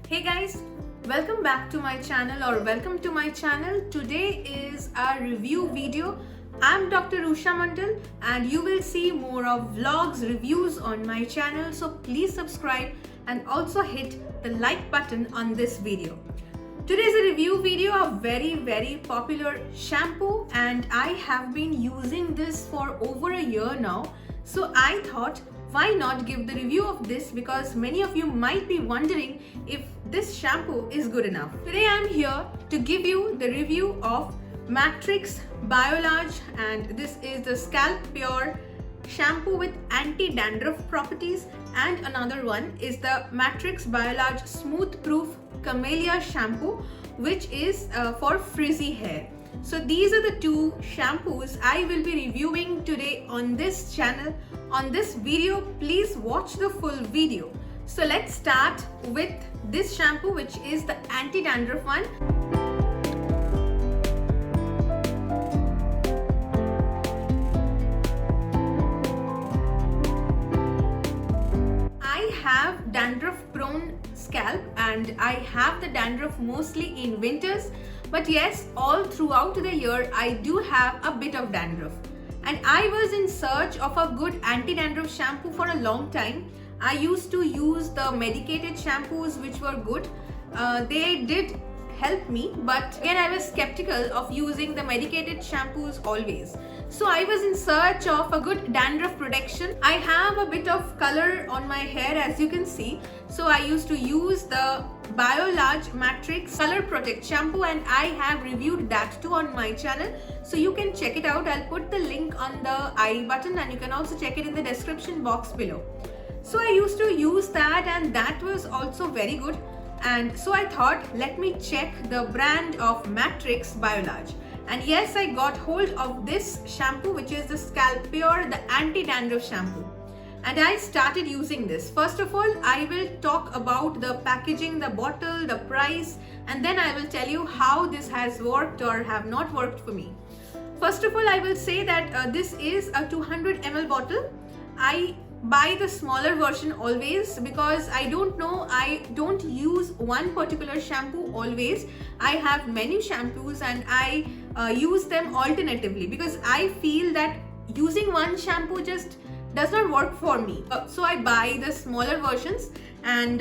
Hey guys, welcome back to my channel or welcome to my channel. Today is a review video. I'm Dr. Usha Mandal and you will see more of vlogs, reviews on my channel. So please subscribe and also hit the like button on this video. Today is a review video of very popular shampoo and I have been using this for over a year now. So I thought, why not give the review of this, because many of you might be wondering if this shampoo is good enough. Today I'm here to give you the review of Matrix BIOLAGE, and this is the Scalp Pure shampoo with anti-dandruff properties, and another one is the Matrix BIOLAGE Smooth Proof Camellia shampoo, which is for frizzy hair. So these are the two shampoos I will be reviewing today on this channel. On this video, please watch the full video. So let's start with this shampoo, which is the anti-dandruff one. I have dandruff prone scalp and I have the dandruff mostly in winters, but yes, all throughout the year I do have a bit of dandruff. And I was in search of a good anti-dandruff shampoo for a long time. I used to use the medicated shampoos which were good. They did help me, but again I was skeptical of using the medicated shampoos always. So I was in search of a good dandruff protection. I have a bit of color on my hair, as you can see. So I used to use the BIOLAGE Matrix Color Protect shampoo and I have reviewed that too on my channel. So you can check it out. I'll put the link on the I button and you can also check it in the description box below. So I used to use that and that was also very good. And so I thought, let me check the brand of Matrix BIOLAGE. And yes, I got hold of this shampoo, which is the Scalp Pure, the anti-dandruff shampoo. And I started using this. First of all, I will talk about the packaging, the bottle, the price, and then I will tell you how this has worked or have not worked for me. First of all, I will say that this is a 200 ml bottle. I buy the smaller version always because I don't use one particular shampoo always. I have many shampoos and I use them alternatively because I feel that using one shampoo just does not work for me. So I buy the smaller versions, and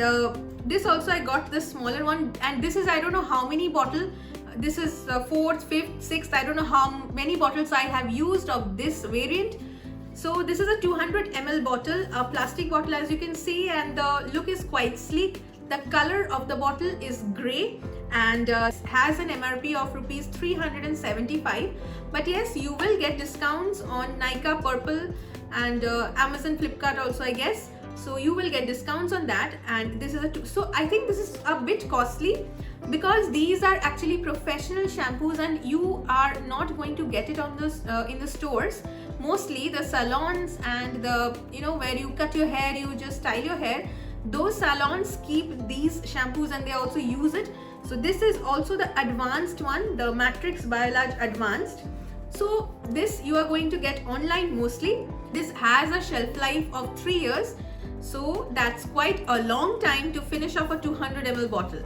this also I got the smaller one, and this is, I don't know how many bottle. This is 4th, 5th, 6th, I don't know how many bottles I have used of this variant. So this is a 200 ml bottle, a plastic bottle, as you can see, and the look is quite sleek. The color of the bottle is grey and has an MRP of rupees 375. But yes, you will get discounts on Nykaa, Purple and Amazon, Flipkart also, I guess. So you will get discounts on that, and this is so I think this is a bit costly because these are actually professional shampoos and you are not going to get it on this in the stores. Mostly the salons and the where you cut your hair, you just style your hair, those salons keep these shampoos and they also use it. So this is also the advanced one, the Matrix BIOLAGE Advanced. So this you are going to get online mostly. This has a shelf life of 3 years. So that's quite a long time to finish off a 200 ml bottle.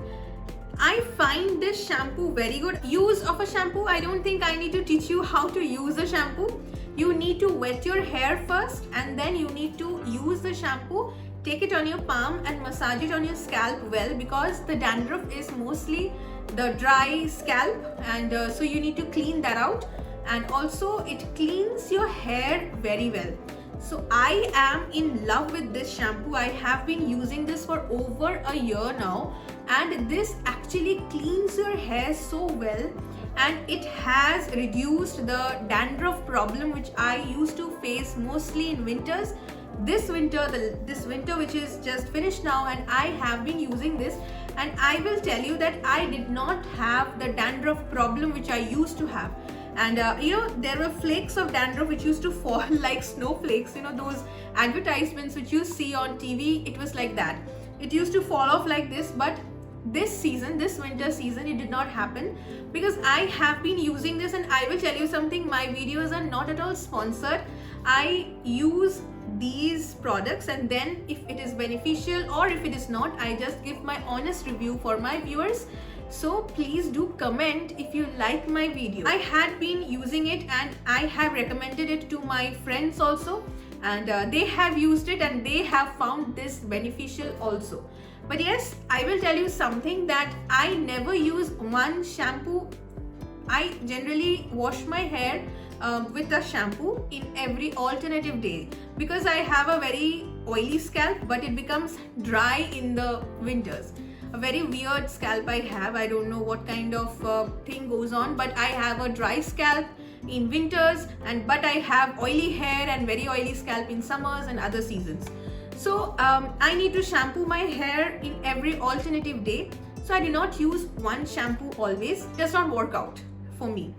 I find this shampoo very good. Use of a shampoo, I don't think I need to teach you how to use a shampoo. You need to wet your hair first and then you need to use the shampoo. Take it on your palm and massage it on your scalp well, because the dandruff is mostly the dry scalp, and so you need to clean that out, and also it cleans your hair very well. So I am in love with this shampoo. I have been using this for over a year now, and this actually cleans your hair so well, and it has reduced the dandruff problem which I used to face mostly in winters. This winter which is just finished now, and I have been using this, and I will tell you that I did not have the dandruff problem which I used to have. And there were flakes of dandruff which used to fall like snowflakes, those advertisements which you see on TV, it was like that. It used to fall off like this, but this winter season, it did not happen because I have been using this. And I will tell you something, my videos are not at all sponsored. I use these products, and then if it is beneficial or if it is not, I just give my honest review for my viewers. So please do comment if you like my video. I had been using it and I have recommended it to my friends also, and they have used it and they have found this beneficial also. But yes, I will tell you something, that I never use one shampoo. I generally wash my hair with a shampoo in every alternative day, because I have a very oily scalp, but it becomes dry in the winters. A very weird scalp I have. I don't know what kind of thing goes on, but I have a dry scalp in winters, but I have oily hair and very oily scalp in summers and other seasons. So I need to shampoo my hair in every alternative day. So I do not use one shampoo always. It does not work out for me.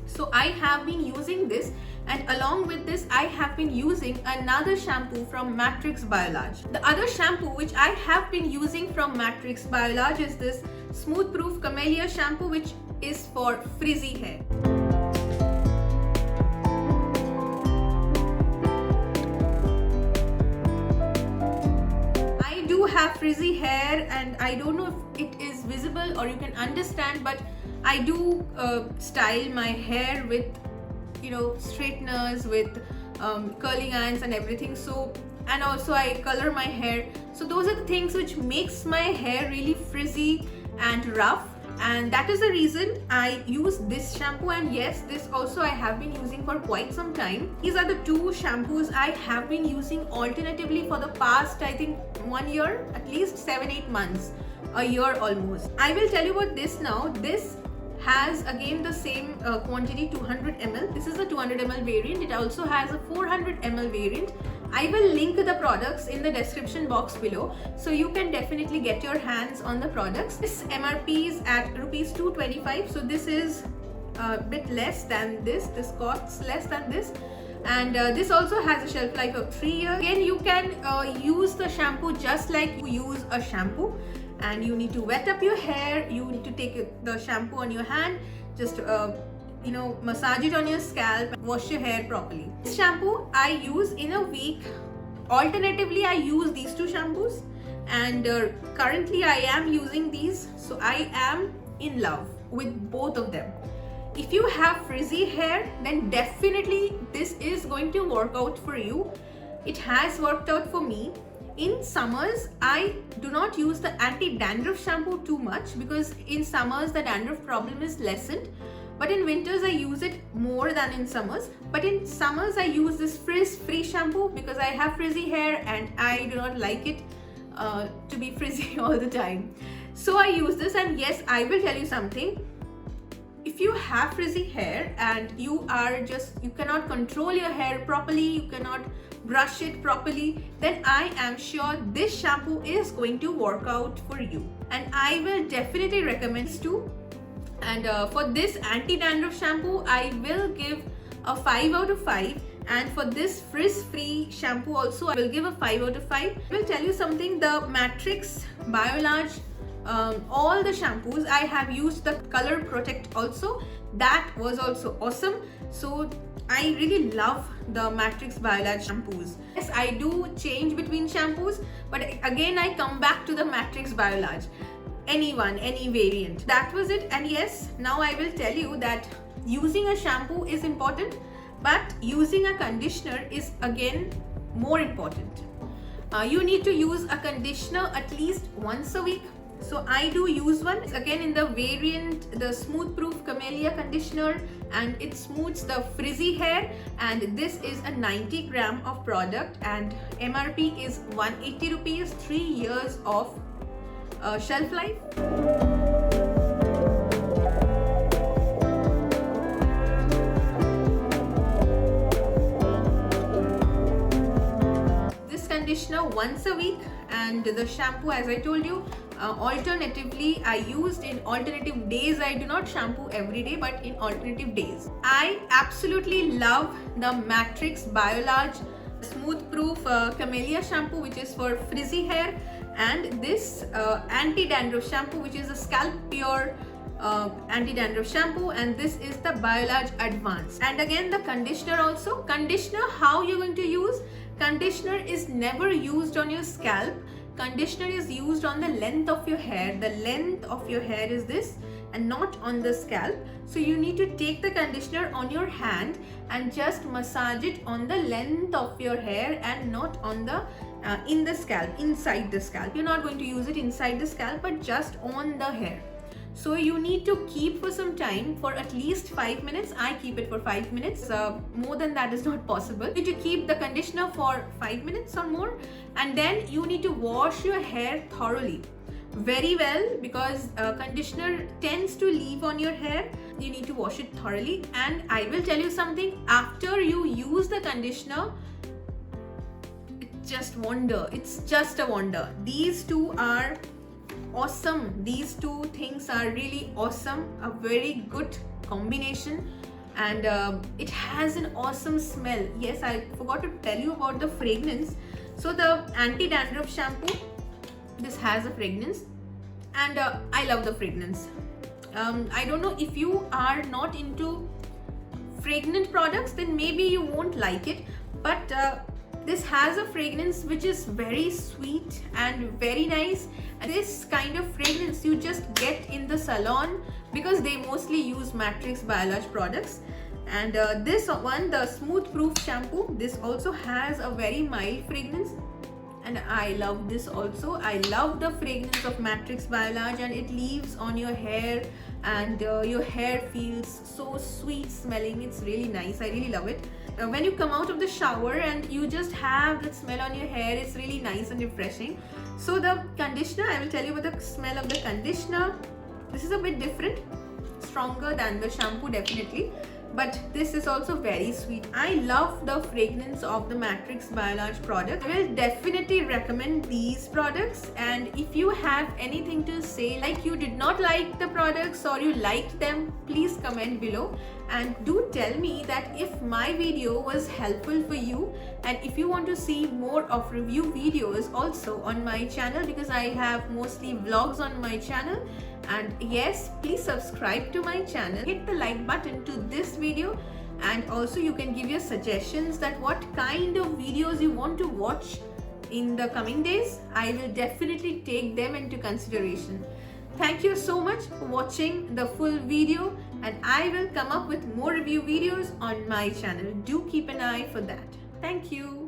So I have been using this, and along with this I have been using another shampoo from Matrix BIOLAGE. The other shampoo which I have been using from Matrix BIOLAGE is this Smooth Proof Camellia shampoo, which is for frizzy hair. I do have frizzy hair, and I don't know if it is visible or you can understand, but I do style my hair with, straighteners, with curling irons and everything. So, and also I color my hair. So those are the things which makes my hair really frizzy and rough, and that is the reason I use this shampoo. And yes, this also I have been using for quite some time. These are the two shampoos I have been using alternatively for the past, I think, 1 year, at least 7-8 months, a year almost. I will tell you about this now. This has again the same quantity, 200 ml. This is a 200 ml variant. It also has a 400 ml variant. I will link the products in the description box below, so you can definitely get your hands on the products. This MRP is at rupees 225, so this is a bit less than this. This costs less than this, and this also has a shelf life of 3 years. Again, you can use the shampoo just like you use a shampoo, and you need to wet up your hair. You need to take the shampoo on your hand, just massage it on your scalp, wash your hair properly. This shampoo I use in a week. Alternatively, I use these two shampoos, and currently I am using these, so I am in love with both of them. If you have frizzy hair, then definitely this is going to work out for you. It has worked out for me. In summers, I do not use the anti-dandruff shampoo too much, because in summers the dandruff problem is lessened. But in winters I use it more than in summers. But in summers I use this frizz-free shampoo because I have frizzy hair and I do not like it to be frizzy all the time. So I use this, and yes, I will tell you something. If you have frizzy hair and you cannot control your hair properly, you cannot brush it properly, then I am sure this shampoo is going to work out for you, and I will definitely recommend this too. And for this anti-dandruff shampoo, I will give a 5 out of 5, and for this frizz-free shampoo also I will give a 5 out of 5. I will tell you something, the Matrix BIOLAGE, all the shampoos I have used, the Color Protect also, that was also awesome. So I really love the Matrix BIOLAGE shampoos. Yes, I do change between shampoos, but again I come back to the Matrix BIOLAGE. Any variant. That was it. And yes, now I will tell you that using a shampoo is important, but using a conditioner is again more important. You need to use a conditioner at least once a week. So I do use one, again in the variant, the Smooth Proof Camellia conditioner, and it smooths the frizzy hair, and this is a 90 gram of product, and MRP is 180 rupees, 3 years of shelf life. This conditioner once a week, and the shampoo, as I told you, alternatively I used in alternative days. I do not shampoo every day, but in alternative days. I absolutely love the Matrix BIOLAGE Smooth Proof Camellia shampoo, which is for frizzy hair, and this anti-dandruff shampoo, which is a scalp pure anti-dandruff shampoo, and this is the BIOLAGE Advanced. And again the conditioner also. Conditioner, how you're going to use? Conditioner is never used on your scalp. Conditioner is used on the length of your hair. The length of your hair is this and not on the scalp. So you need to take the conditioner on your hand and just massage it on the length of your hair and not on the in the scalp, inside the scalp. You're not going to use it inside the scalp but just on the hair. So you need to keep for some time, for at least 5 minutes. I keep it for 5 minutes. More than that is not possible. You need to keep the conditioner for 5 minutes or more, and then you need to wash your hair thoroughly, very well, because conditioner tends to leave on your hair. You need to wash it thoroughly. And I will tell you something, after you use the conditioner, it's just a wonder. These two are awesome. These two things are really awesome, a very good combination, and it has an awesome smell. Yes, I forgot to tell you about the fragrance. So the anti-dandruff shampoo, this has a fragrance, and I love the fragrance. I don't know, if you are not into fragrant products, then maybe you won't like it, but this has a fragrance which is very sweet and very nice. And this kind of fragrance you just get in the salon, because they mostly use Matrix BIOLAGE products. And this one, the Smooth Proof shampoo, this also has a very mild fragrance, and I love this also. I love the fragrance of Matrix BIOLAGE, and it leaves on your hair, and your hair feels so sweet smelling. It's really nice. I really love it. When you come out of the shower and you just have that smell on your hair, it's really nice and refreshing. So the conditioner, I will tell you about the smell of the conditioner. This is a bit different, stronger than the shampoo definitely, but this is also very sweet. I love the fragrance of the Matrix BIOLAGE product. I will definitely recommend these products. And if you have anything to say, like you did not like the products or you liked them, please comment below, and do tell me that if my video was helpful for you. And if you want to see more of review videos also on my channel, because I have mostly vlogs on my channel. And yes, please subscribe to my channel, hit the like button to this video, and also you can give your suggestions that what kind of videos you want to watch in the coming days. I will definitely take them into consideration. Thank you so much for watching the full video, and I will come up with more review videos on my channel. Do keep an eye for that. Thank you.